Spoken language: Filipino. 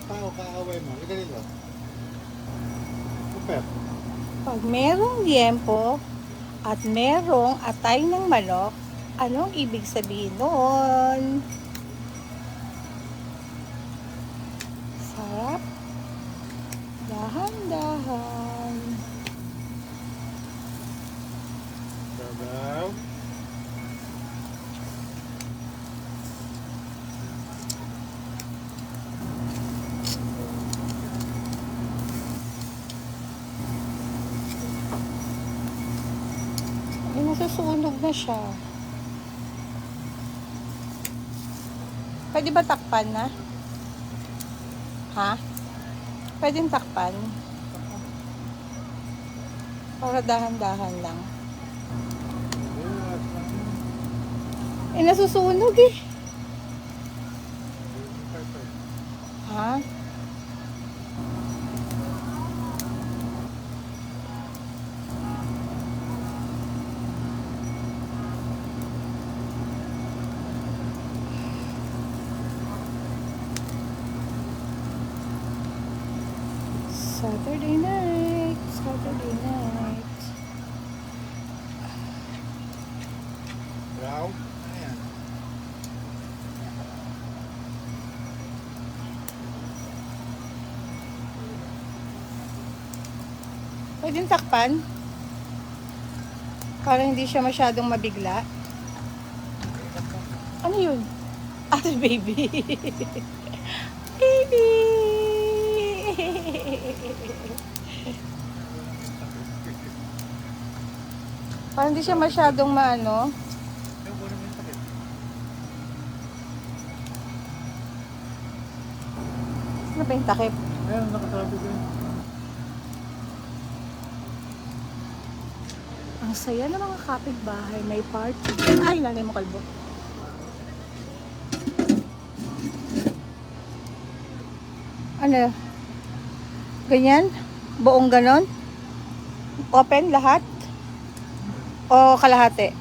tao kaaway mo. Halika dito. Super. Pag merong liempo at merong atay ng manok, anong ibig sabihin noon? Sarap. Dahan-dahan. Sabaw. Ay, nasusunog na siya. Pwede ba takpan na? Ha? Pwedeng takpan? Para dahan-dahan lang. Eh, nasusunog eh. Ha? Saturday night. Saturday night. Brown. Ayan. Pwedeng takpan? Para hindi siya masyadong mabigla. Ano yun? Ah, baby. Baby. Para hindi siya masyadong maano. Ano ba yung takip? Ayan, nakatabi ko yun. Ang saya ng mga kapitbahay. May party. Ay, lalay mo kalbo. Ano? Ganyan? Buong ganon? Open lahat? O kalahati?